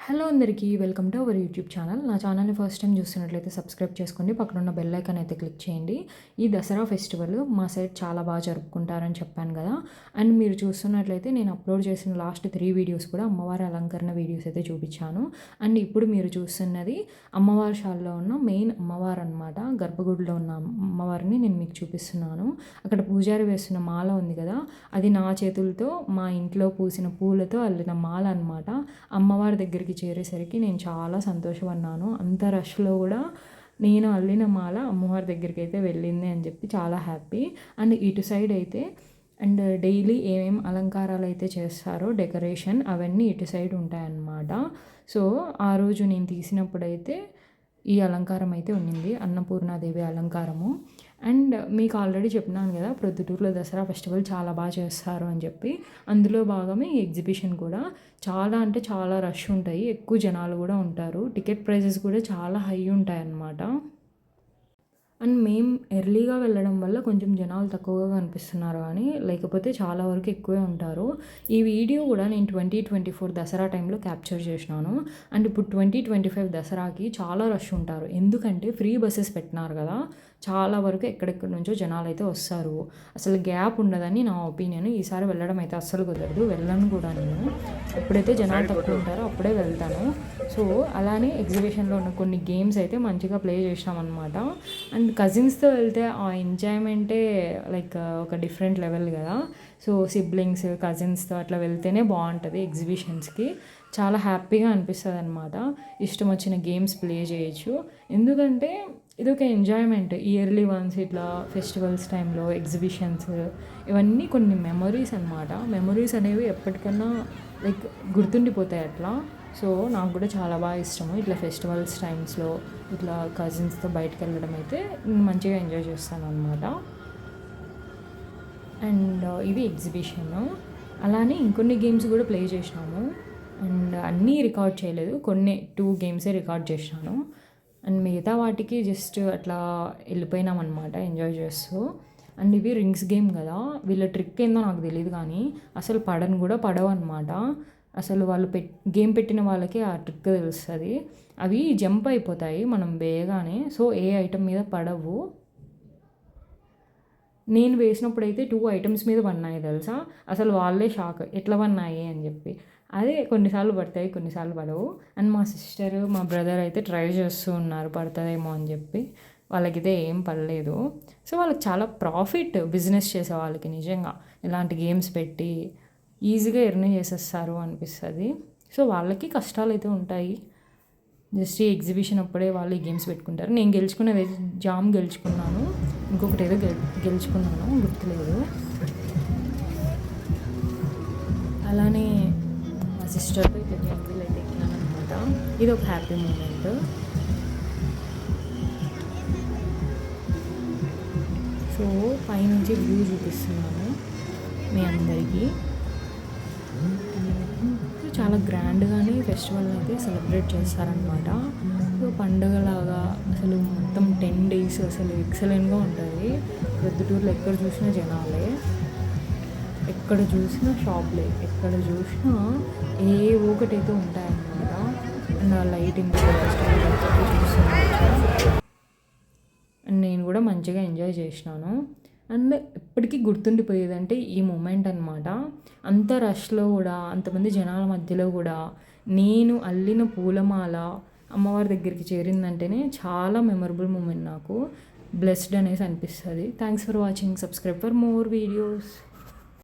Hello అందరికీ welcome to our YouTube channel. నా ఛానల్ని ఫస్ట్ టైం చూస్తున్నట్లయితే సబ్స్క్రైబ్ చేసుకోండి, పక్కన ఉన్న బెల్ ఐకాన్ అయితే క్లిక్ చేయండి. ఈ దసరా ఫెస్టివల్ మా సైడ్ చాలా బాగా జరుపుకుంటారని చెప్పాను కదా. అండ్ మీరు చూస్తున్నట్లయితే నేను అప్లోడ్ చేసిన లాస్ట్ 3 వీడియోస్ కూడా అమ్మవారి అలంకరణ వీడియోస్ అయితే చూపించాను. అండ్ ఇప్పుడు మీరు చూస్తున్నది అమ్మవారి షాల్లో ఉన్న మెయిన్ అమ్మవారు అనమాట. గర్భగుడిలో ఉన్న అమ్మవారిని నేను మీకు చూపిస్తున్నాను. అక్కడ పూజారి వేస్తున్న మాల ఉంది కదా, అది నా చేతులతో మా ఇంట్లో పూసిన పూలతో అల్లిన మాల అనమాట. అమ్మవారి దగ్గరికి చేరేసరికి నేను చాలా సంతోషపడ్డాను. అంత రష్లో కూడా నేను అల్లిన మాల అమ్మవారి దగ్గరికి అయితే వెళ్ళింది అని చెప్పి చాలా హ్యాపీ. అండ్ ఇటు సైడ్ అయితే అండ్ డైలీ ఏమేమి అలంకారాలు అయితే చేస్తారో డెకరేషన్ అవన్నీ ఇటు సైడ్ ఉంటాయన్నమాట. సో ఆ రోజు నేను తీసినప్పుడైతే ఈ అలంకారం అయితే ఉన్నింది, అన్నపూర్ణాదేవి అలంకారము. అండ్ మీకు ఆల్రెడీ చెప్పినాను కదా, ప్రొద్దుటూరులో దసరా ఫెస్టివల్ చాలా బాగా చేస్తారు అని చెప్పి. అందులో భాగమే ఈ ఎగ్జిబిషన్ కూడా. చాలా అంటే చాలా రష్ ఉంటాయి, ఎక్కువ జనాలు కూడా ఉంటారు. టికెట్ ప్రైజెస్ కూడా చాలా హై ఉంటాయి అన్నమాట. అండ్ మేము ఎర్లీగా వెళ్ళడం వల్ల కొంచెం జనాలు తక్కువగా కనిపిస్తున్నారు, కానీ లేకపోతే చాలా వరకు ఎక్కువే ఉంటారు. ఈ వీడియో కూడా నేను 2024 దసరా టైంలో క్యాప్చర్ చేసినాను. అండ్ ఇప్పుడు 2025 దసరాకి చాలా రష్ ఉంటారు, ఎందుకంటే ఫ్రీ బస్సెస్ పెట్టినారు కదా. చాలా వరకు ఎక్కడెక్కడి నుంచో జనాలు అయితే వస్తారు. అసలు గ్యాప్ ఉండదని నా ఒపీనియన్. ఈసారి వెళ్ళడం అయితే అస్సలు కుదరదు, వెళ్ళను కూడా నేను. ఎప్పుడైతే జనాలు తక్కువ ఉంటారో అప్పుడే వెళ్తాను. సో అలానే ఎగ్జిబిషన్లో ఉన్న కొన్ని గేమ్స్ అయితే మంచిగా ప్లే చేసినామన్నమాట. అండ్ కజిన్స్తో వెళ్తే ఆ ఎంజాయ్మెంటే లైక్ ఒక డిఫరెంట్ లెవెల్ కదా. సో సిబ్లింగ్స్ కజిన్స్తో అట్లా వెళ్తేనే బాగుంటుంది ఎగ్జిబిషన్స్కి. చాలా హ్యాపీగా అనిపిస్తుంది అనమాట. ఇష్టం వచ్చిన గేమ్స్ ప్లే చేయొచ్చు, ఎందుకంటే ఇదొక ఎంజాయ్మెంట్. ఇయర్లీ వన్స్ ఇట్లా ఫెస్టివల్స్ టైంలో ఎగ్జిబిషన్స్ ఇవన్నీ కొన్ని మెమొరీస్ అనమాట. మెమొరీస్ అనేవి ఎప్పటికన్నా లైక్ గుర్తుండిపోతాయి అట్లా. సో నాకు కూడా చాలా బాగా ఇష్టము ఇట్లా ఫెస్టివల్స్ టైమ్స్లో ఇట్లా కజిన్స్తో బయటకు వెళ్ళడం అయితే మంచిగా ఎంజాయ్ చేస్తాను అనమాట. అండ్ ఇది ఎగ్జిబిషన్. అలానే ఇంకొన్ని గేమ్స్ కూడా ప్లే చేసినాము. అండ్ అన్నీ రికార్డ్ చేయలేదు, కొన్ని 2 గేమ్సే రికార్డ్ చేసినాను. అండ్ మిగతా వాటికి జస్ట్ అట్లా వెళ్ళిపోయినాం అనమాట ఎంజాయ్ చేస్తూ. అండ్ ఇవి రింగ్స్ గేమ్ కదా, వీళ్ళ ట్రిక్ ఏందో నాకు తెలియదు, కానీ అసలు పడవు అనమాట. అసలు వాళ్ళు గేమ్ పెట్టిన వాళ్ళకి ఆ ట్రిక్ తెలుస్తుంది. అవి జంప్ అయిపోతాయి మనం వేయగానే, సో ఏ ఐటమ్ మీద పడవు. నేను వేసినప్పుడైతే 2 ఐటమ్స్ మీద పడినాయి తెలుసా. అసలు వాళ్ళే షాక్, ఎట్లా పడినాయి అని చెప్పి. అదే కొన్నిసార్లు పడతాయి, కొన్నిసార్లు పడవు. అండ్ మా సిస్టర్ మా బ్రదర్ అయితే ట్రై చేస్తూ ఉన్నారు పడుతుందేమో అని చెప్పి. వాళ్ళకైతే ఏం పడలేదు. సో వాళ్ళకి చాలా ప్రాఫిట్ బిజినెస్ చేసే వాళ్ళకి నిజంగా ఇలాంటి గేమ్స్ పెట్టి ఈజీగా ఎర్న్ చేసేస్తారు అనిపిస్తుంది. సో వాళ్ళకి కష్టాలు అయితే ఉంటాయి. జస్ట్ ఈ ఎగ్జిబిషన్ అప్పుడే వాళ్ళు ఈ గేమ్స్ పెట్టుకుంటారు. నేను గెలుచుకున్నది జామ్ గెలుచుకున్నాను, ఇంకొకటి ఏదో గెలుచుకున్నాను గుర్తులేదు. అలానే మా సిస్టర్తో ఇట్లా జంపులు అయితే ఎక్కినాను అనమాట. ఇది ఒక హ్యాపీ మూమెంట్. సో పైనుంచి వ్యూ చూపిస్తున్నాను మీ అందరికీ. చాలా గ్రాండ్గానే ఫెస్టివల్ అయితే సెలబ్రేట్ చేస్తారనమాట. సో పండుగలాగా అసలు మొత్తం 10 days అసలు ఎక్సలెంట్గా ఉంటుంది. ప్రొద్దుటూరులో ఎక్కడ చూసినా జనాలే, ఎక్కడ చూసినా షాప్లే, ఎక్కడ చూసినా ఏ ఒకటైతే ఉంటాయన్నమాట. అండ్ ఆ లైటింగ్ ఫెస్టివల్ చూస్తున్నాను. అండ్ నేను కూడా మంచిగా ఎంజాయ్ చేసినాను. అండ్ ఎప్పటికీ గుర్తుండిపోయేదంటే ఈ మూమెంట్ అనమాట. అంత రష్లో కూడా, అంతమంది జనాల మధ్యలో కూడా నేను అల్లిన పూలమాల అమ్మవారి దగ్గరికి చేరిందంటేనే చాలా మెమరబుల్ మూమెంట్. నాకు బ్లెస్డ్ అనేసి అనిపిస్తుంది. Thanks for watching. Subscribe for more videos.